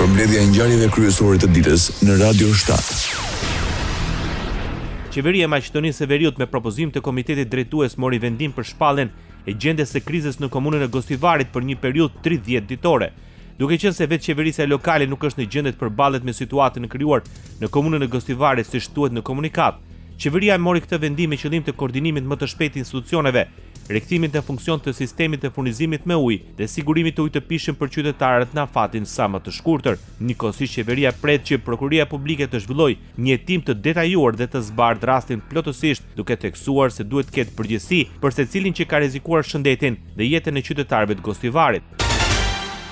Përmbledhja e ngjarjeve kryesore të ditës në Radio 7. Qeveria e Maqedonisë së Veriut me propozim të komitetit drejtues mori vendim për shpalljen e gjendjes së krizës në komunën e Gostivarit për një periudhë 30 ditore. Duke qenë se vetë qeverisja lokale nuk është në gjendje të përballet me situatën e krijuar në komunën e Gostivarit siç thuhet në komunikat, qeveria mori këtë vendim me qëllim të koordinimit më të shpejtë të institucioneve, rikthimin në funksion të sistemit të furnizimit me ujë dhe sigurimit të ujë të pishëm për qytetarët në afatin sa më të shkurtër. Njëkohësisht qeveria pret që Prokuroria Publike të zhvillojë një hetim të detajuar dhe të zbardhë rastin plotësisht, duke theksuar se duhet të ketë përgjegjësi për secilin që ka rrezikuar shëndetin dhe jetën e qytetarëve të Gostivarit.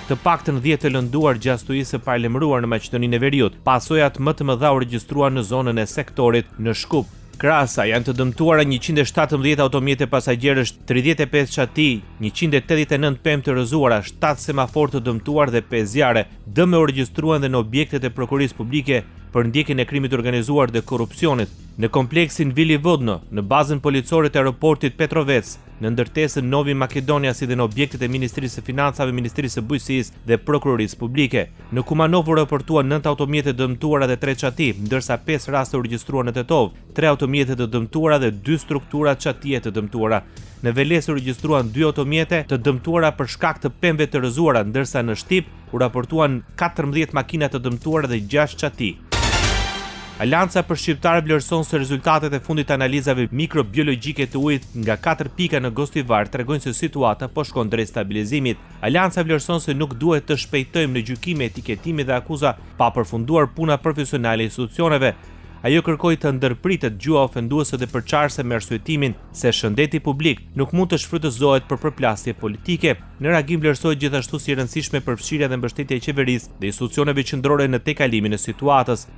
Të paktën 10 të lënduar gjatë studiisë së paralajmëruar në Maqedoninë e Veriut, pasojat më të mëdha u regjistruan në zonën e sektorit në Shkup. Krahas janë të dëmtuara 117 automjete pasagjerësh, 35 çati, 189 pemë të rrëzuara, 7 semaforë të dëmtuar dhe 5 zjarre. Dëme u regjistruan dhe në objektet e Prokurisë Publike për ndjekjen e krimit të organizuar dhe korrupsionit, në kompleksin Vili Vodno, në bazën policore të aeroportit Petrovec, në ndërtesën Novi Makedonia si dhe në objektet e Ministrisë së Financave, Ministrisë së Bujqësisë dhe Prokurorisë Publike. Në Kumanov u raportuan 9 automjete dëmtuara dhe 3 çati, ndërsa 5 raste u regjistruan në Tetov, 3 automjete të dëmtuara dhe 2 struktura çatie të dëmtuara. Në Veles u regjistruan 2 automjete të dëmtuara për shkak të pemëve të rrëzuara, ndërsa në Shtip u raportuan 14 makina të dëmtuara dhe 6 çati. Alianca për shqiptarë vlerëson se rezultatet e fundit të analizave mikrobiologjike të ujit nga 4 pika në Gostivar tregojnë se situata po shkon drejt stabilizimit. Alianca vlerëson se nuk duhet të shpejtojmë në gjykime, etiketime dhe akuza pa përfunduar puna profesionale e institucioneve. Ajo kërkoi të ndërpritet gjua ofenduese dhe përçarëse me arsyetimin se shëndeti publik nuk mund të shfrytëzohet për përplasje politike. Në reagim vlerësohet gjithashtu si e rëndësishme përfshirja dhe mbështetja e qeverisë dhe institucioneve qendrore në tejkalimin e situatës.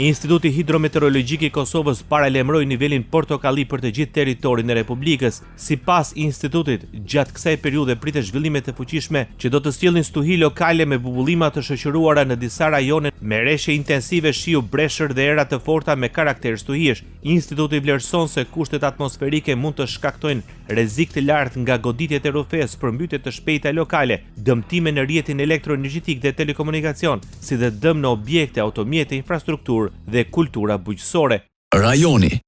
Instituti Hidrometeorologjik i Kosovës paralajmëroi nivelin portokalli për të gjithë territorin e Republikës. Sipas institutit, gjatë kësaj periudhe pritet zhvillime të fuqishme që do të sjellin stuhi lokale me bubullima të shoqëruara në disa rajone me rreshe intensive shiu breshër dhe era të forta me karakter stuhish. Instituti vlerëson se kushtet atmosferike mund të shkaktojnë rrezik të lartë nga goditjet e rrufes, përmbytje të shpejta lokale, dëmtime në rrjetin elektroenergjetik dhe telekomunikacion, si dhe dëm në objekte, automjete, infrastrukturë dhe kultura bujqësore. Rajoni.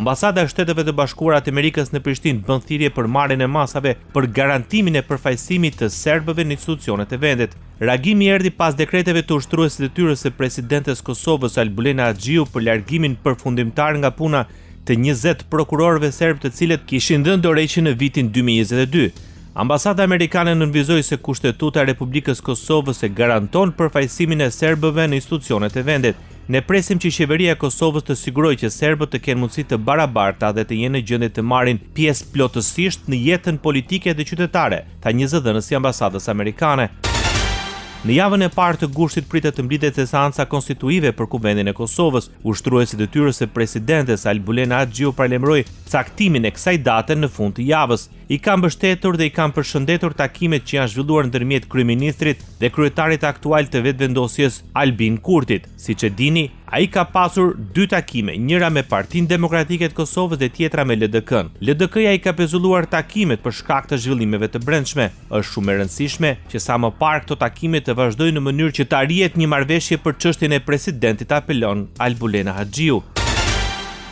Ambasada e Shteteve të Bashkuara të Amerikës në Prishtinë bën thirrje për marrjen e masave për garantimin e përfaqësimit të serbëve në institucionet e vendit. Reagimi erdhi pas dekreteve të ushtruesit të detyrës së presidentes Kosovës Albulena Haxhiu për largimin përfundimtar nga puna të 20 prokurorëve serb të cilët kishin dhënë dorëheqje në vitin 2022. Ambasada amerikane nënvizoi se kushtetuta e Republikës Kosovës e garanton përfaqësimin e serbëve në institucionet e vendit. Ne presim që qeveria e Kosovës të sigurojë që serbët të kenë mundësi të barabarta dhe të jenë në gjendje të marrin pjesë plotësisht në jetën politike dhe qytetare, tha një zëdhënës i ambasadës amerikane. Në javën e parë të gushtit pritet të mblidhet seanca konstituive për Kuvendin e Kosovës. Ushtruesi i detyrës së presidentes Albulena Haxhiu paralajmëroi caktimin e kësaj date në fund të javës. I ka mbështetur dhe i kanë përshëndetur takimet që janë zhvilluar ndërmjet kryeministrit dhe kryetarit aktual të vetëvendosjes Albin Kurtit. Siç e dini, ai ka pasur 2 takime, njëra me Partinë Demokratike të Kosovës dhe tjetra me LDK-n. LDK-ja i ka pezulluar takimet për shkak të zhvillimeve të brendshme. Është shumë e rëndësishme që sa më parë këto takime të vazhdojnë në mënyrë që të arrihet një marrëveshje për çështjen e presidentit, apelon Albulena Haxhiu.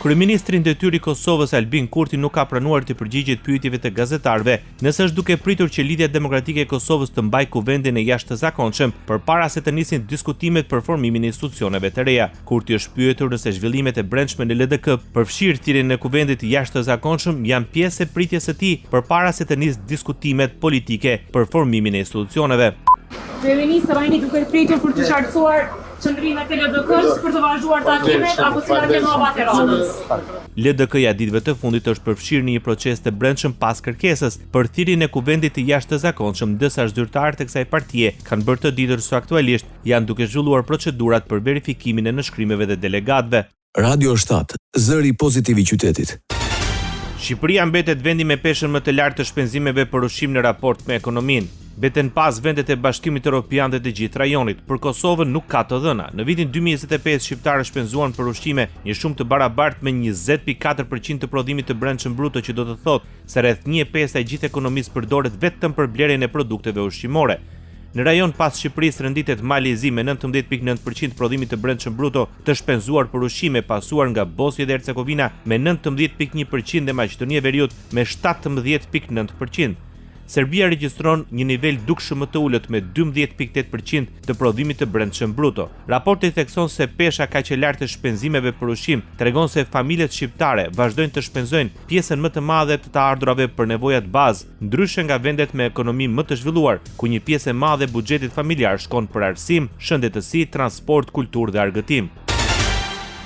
Kryeministri i detyrë i Kosovës Albin Kurti nuk ka pranuar të përgjigjet pyetjeve të gazetarëve, nëse është duke pritur që Lidhja Demokratike e Kosovës të mbajë kuvendin e jashtëzakonshëm përpara se të nisin diskutimet për formimin e institucioneve të reja. Kurti është pyetur nëse zhvillimet e brendshme në LDK përfshirë thirrjen e kuvendit të jashtëzakonshëm janë pjesë e pritjes së tij përpara se të nisë diskutimet politike për formimin e institucioneve. Kryeministri vajni duke pritur për të qartësuar qëndrimet e LDK-s për të vazhduar takimet apo cilat janë nova të radhës. LDK-ja ditëve të fundit është përfshirë në një proces të brendshëm pas kërkesës për thirrjen e kuvendit të jashtëzakonshëm, ndërsa zyrtarët e kësaj partie kanë bërë të ditur se aktualisht janë duke zhvilluar procedurat për verifikimin e nënshkrimeve dhe delegatëve. Radio 7, zëri pozitiv i qytetit. Shqipëria mbetet vendi me peshën më të lartë të shpenzimeve për ushqim në raport me ekonominë. Mbeten pas vendet e Bashkimit Evropian dhe të gjithë rajonit. Për Kosovën nuk ka të dhëna. Në vitin 2025 shqiptarët shpenzuan për ushqime një shumë të barabartë me 20.4% të prodhimit të brendshëm bruto, që do të thotë se rreth 1/5 e gjithë ekonomisë përdoret vetëm për blerjen e produkteve ushqimore. Në rajon pas Shqipërisë renditet Malezi me 19.9% prodhimit të brendshëm bruto të shpenzuar për ushqime, pasuar nga Bosnja dhe Hercegovina me 19.1% dhe Maqedonia e Veriut me 17.9%. Serbia regjistron një nivel dukshëm më të ulët me 12.8% të prodhimit të brendshëm bruto. Raporti thekson se pesha kaq e lartë e shpenzimeve për ushqim tregon se familjet shqiptare vazhdojnë të shpenzojnë pjesën më të madhe të të ardhurave për nevojat bazë, ndryshe nga vendet me ekonomi më të zhvilluar, ku një pjesë e madhe e buxhetit familjar shkon për arsim, shëndetësi, transport, kulturë dhe argëtim.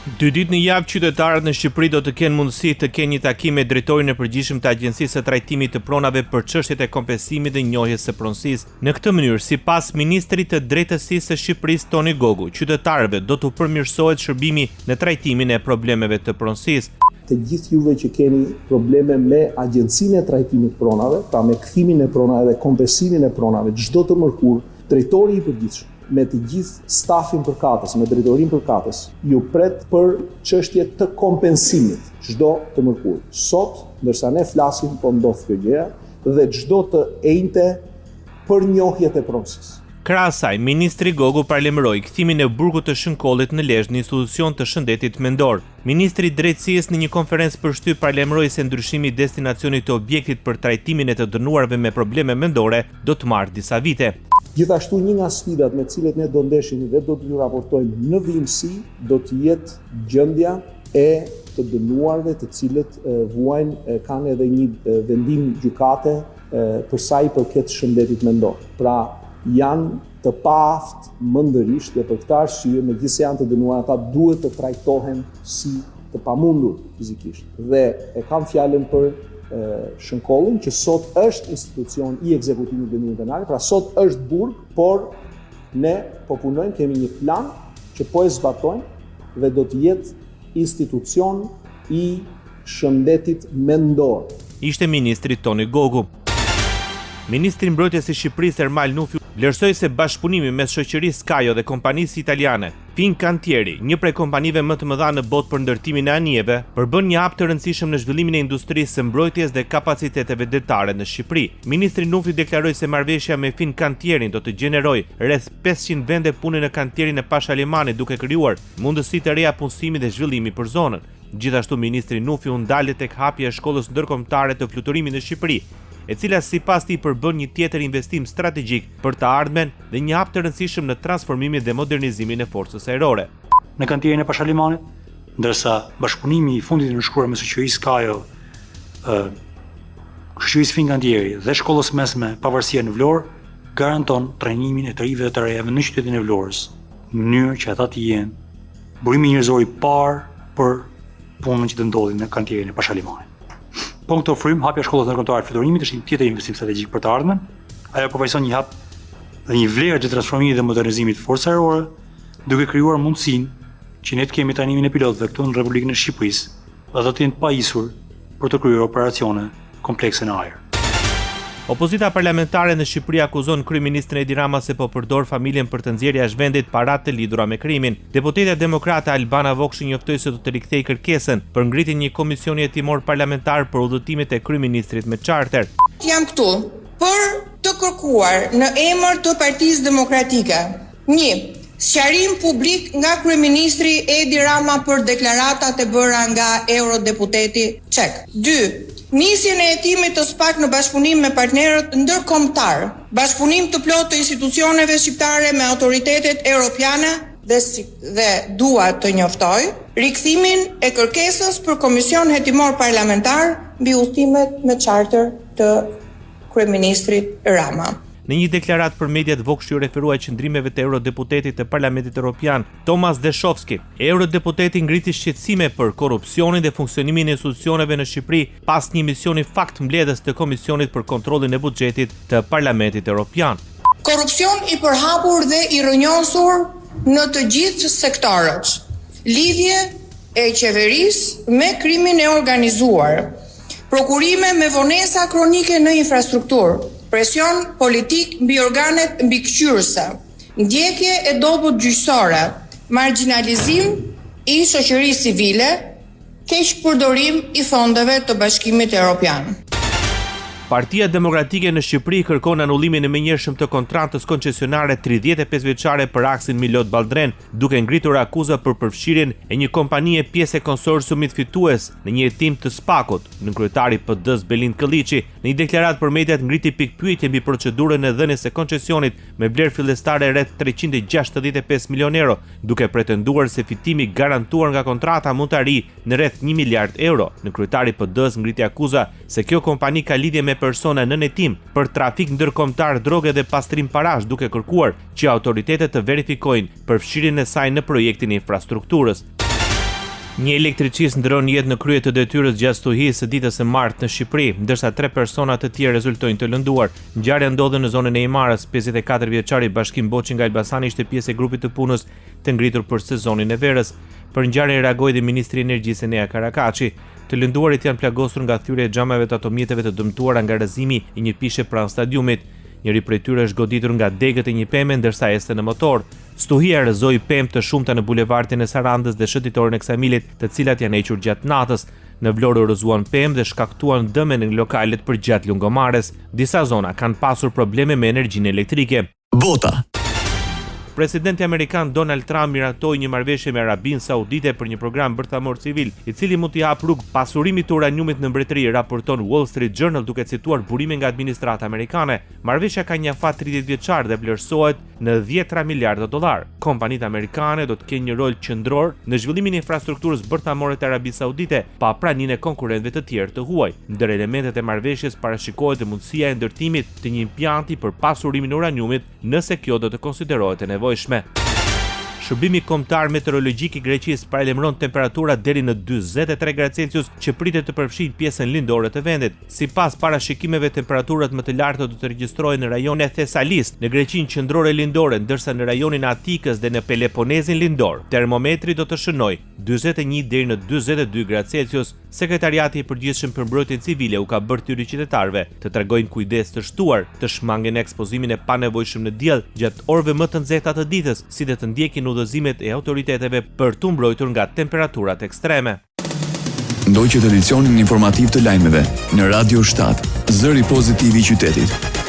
2 ditë në javë qytetarët në Shqipëri do të kenë mundësi të kenë një takim me drejtorin e përgjithshëm të Agjencisë së Trajtimit të Pronave për çështjet e kompensimit dhe njohjes së pronësisë. Në këtë mënyrë, sipas ministrit të Drejtësisë së Shqipërisë Toni Gogu, qytetarëve do t'u përmirësohet shërbimi në trajtimin e problemeve të pronësisë. Të gjithë juve që keni probleme me Agjencinë e Trajtimit të Pronave, pra me kthimin e pronave dhe kompensimin e pronave, çdo të mërkur, drejtori i përgjithshëm me të gjithë stafin përkatës, me drejtorin përkatës, ju pret për çështje të kompensimit çdo të mërkur. Sot, ndërsa ne flasim, po ndodh kjo gjë dhe çdo të enjte për njohjet e pronësisë. Krahas asaj, ministri Gogu parlemëroi kthimin e burgut të Shënkollit në Lezhë, një institucion të shëndetit mendor. Ministri i Drejtësisë në një konferencë përshtyp parlemëroi se ndryshimi i destinacionit të objektit për trajtimin e të dënuarve me probleme mendore do të marrë disa vite. Gjithashtu një nga sfidat me cilet ne do ndeshemi dhe do t'ju raportojmë në vimësi do të jetë gjendja e të dënuarve të cilët vuajnë kanë edhe një vendim gjykate për sa i përket shëndetit mendor. Pra janë të paaft mendërisht dhe për këtë arsye megjithëse janë të dënuar ata duhet të trajtohen si të pamundur fizikisht. Dhe e kam fjalën për Shënkollin, që sot është institucion i ekzekutimit vendimit penal, pra sot është burg, por ne po punojmë, kemi një plan që po e zbatojmë dhe do të jetë institucion i shëndetit mendor. Ishte ministri Toni Gogu. Ministri i Mbrojtjes së Shqipërisë Ermal Nufi vlerësoi se bashkëpunimi mes shoqërisë Skajo dhe kompanisë italiane Fincantieri, një prej kompanive më të mëdha në botë për ndërtimin e anijeve, përbën një hap të rëndësishëm në zhvillimin e industrisë së mbrojtjes dhe kapaciteteve detare në Shqipëri. Ministri Nufi deklaroi se marrëveshja me Fincantierin do të gjenerojë rreth 500 vende pune në kantierin e Pashalimani, duke krijuar mundësi të reja punësimi dhe zhvillimi për zonën. Gjithashtu ministri Nufi u ndalë tek hapja e shkollës ndërkombëtare të fluturimit në Shqipëri, e cila sipas tij përbën një tjetër investim strategjik për të ardhmen dhe një hap të rëndësishëm në transformimin dhe modernizimin e forcës ajrore. Në kantierin e Pashalimanit, ndërsa bashkëpunimi i fundit të nënshkruar me shoqërisë Skajo, shoqërisë Fincantieri dhe shkollës mesme pavarësia në Vlorë garanton trajnimin e të rive dhe të rejave në qytetin e Vlorës, në mënyrë që ata të jenë burimi njerëzor i parë për punën që të ndodhi në kantierin e Pashalimanit. Po në këtë ofrim, hapja e shkollës ndërkombëtare të fluturimit është një tjetër investim strategjik për të ardhmen. Ajo përfaqëson një hap dhe një vlerë të transformimit dhe modernizimit të forcës ajrore, duke krijuar mundësinë që ne të kemi trajnimin e pilotëve këtu në Republikën e Shqipërisë, dhe do të jenë të pajisur për të kryer operacione komplekse në ajër. Opozita parlamentare në Shqipëri akuzon kryeministrin Edi Rama se po përdor familjen për të nxjerrë jashtë vendit paratë të lidhura me krimin. Deputetja demokrate Albana Vokshi njoftoi se do të rikthejë kërkesën për ngritjen një komisioni hetimor parlamentar për udhëtimet e kryeministrit me charter. Jam këtu për të kërkuar në emër të Partisë Demokratike 1. Sqarim publik nga kryeministri Edi Rama për deklaratat e bëra nga eurodeputeti Çek. 2. Nisjen e hetimit të SPAK në bashkëpunim me partnerët ndërkombëtar, bashkëpunim të plotë të institucioneve shqiptare me autoritetet europiane dhe dua të njoftoj rikthimin e kërkesës për komision hetimor parlamentar mbi udhëtimet me charter të kryeministrit Rama. Në një deklaratë për mediat, Vokshi u referua qëndrimeve të eurodeputetit të Parlamentit Evropian Tomas Deshovski. Eurodeputeti ngriti shqetësime për korrupsionin dhe funksionimin e institucioneve në Shqipëri pas një misioni fakt mbledhës të Komisionit për Kontrollin e Buxhetit të Parlamentit Evropian. Korrupsion i përhapur dhe i rrënjosur në të gjithë sektorët. Lidhje e qeverisë me krimin e organizuar. Prokurime me vonesa kronike në infrastrukturë. Presion politik mbi organet mbikëqyrëse, ndjekje e dobët gjyqësore, marginalizim i shoqërisë civile, keq përdorim i fondeve të Bashkimit Evropian. Partia Demokratike në Shqipëri kërkon anullimin e menjëhershëm të kontratës koncesionare 35 vjeçare për aksin Milot Balldren, duke ngritur akuza për përfshirjen e një kompanie pjesë e konsorciumit fitues në një hetim të SPAK-ut. Nënkryetari PD-s Belind Kolliçi në një deklaratë për mediat ngriti pikpyetje mbi procedurën e dhënies së koncesionit me vlerë fillestare rreth 365 milion euro, duke pretenduar se fitimi garantuar nga kontrata mund të arrijë në rreth 1 miliard euro. Nënkryetari PD-s ngriti akuza se kjo kompani ka lidhje me persona në hetim për trafik ndërkombëtar droge dhe pastrim parash, duke kërkuar që autoritetet të verifikojnë përfshirjen e saj në projektin e infrastrukturës. Një elektricist ndron jetë në krye të detyrës gjatë stuhisë së ditës së martë në Shqipëri, ndërsa 3 persona të tjerë rezultojnë të lënduar. Ngjarja ndodhi në zonën e Imarës. 54 vjeçari Bashkim Boçi nga Elbasani ishte pjesë e grupit të punës të ngritur për sezonin e verës. Për ngjarjen reagoi dhe Ministri i Energjisë Enea Karakaçi. Të lënduarit janë plagosur nga thyrja e xhameve të automjeteve të dëmtuara nga rrëzimi i një pishe pranë stadiumit. Njëri prej tyre është goditur nga degët e një peme ndërsa este në motor. Stuhia rrëzoi pemë të shumta në bulevardin e Sarandës dhe shëtitorin e Ksamilit, të cilat janë hequr gjatë natës. Në Vlorë rrëzuan pemë dhe shkaktuan dëme në lokalet përgjatë lungëmarrjes. Disa zona kanë pasur probleme me energjinë elektrike. Bota. Presidenti amerikan Donald Trump miratoi një marrëveshje me Arabinë Saudite për një program bërthamor civil, i cili mund t'i hapë rrugë pasurimit të uraniumit në mbretëri, raporton Wall Street Journal duke cituar burime nga administrata amerikane. Marrëveshja ka një afat 30 vjeçar dhe vlerësohet në 10 miliardë dollar. Kompanitë amerikane do të kenë një rol qendror në zhvillimin e infrastrukturës bërthamore të Arabisë Saudite, pa praninë e konkurrentëve të tjerë të huaj. Ndër elementet e marrëveshjes parashikohet dhe mundësia e ndërtimit të një impjanti për pasurimin e uraniumit, nëse kjo do të konsiderohet e nevojshme. Shërbimi kombëtar meteorologjik i Greqisë paralajmëron temperatura deri në 43 gradë Celsius që pritet të përfshijnë pjesën lindore të vendit. Sipas parashikimeve, temperaturat më të larta do të regjistrohen në rajonin e Thesalisë, në Greqinë qendrore lindore, ndërsa në rajonin e Atikës dhe në Peloponezin lindor, termometri do të shënojë 41 deri në 42 gradë Celsius. Sekretariati i përgjithshëm për mbrojtjen civile u ka bërë thirrje qytetarëve të tregojnë kujdes të shtuar, të shmangen ekspozimin e panevojshëm në diell gjatë orëve më të nxehta të ditës, si dhe të ndjekin udhëzimet e autoriteteve për t'u mbrojtur nga temperaturat ekstreme. Ndoqët edicionin informativ të lajmeve në Radio 7, zëri pozitiv i qytetit.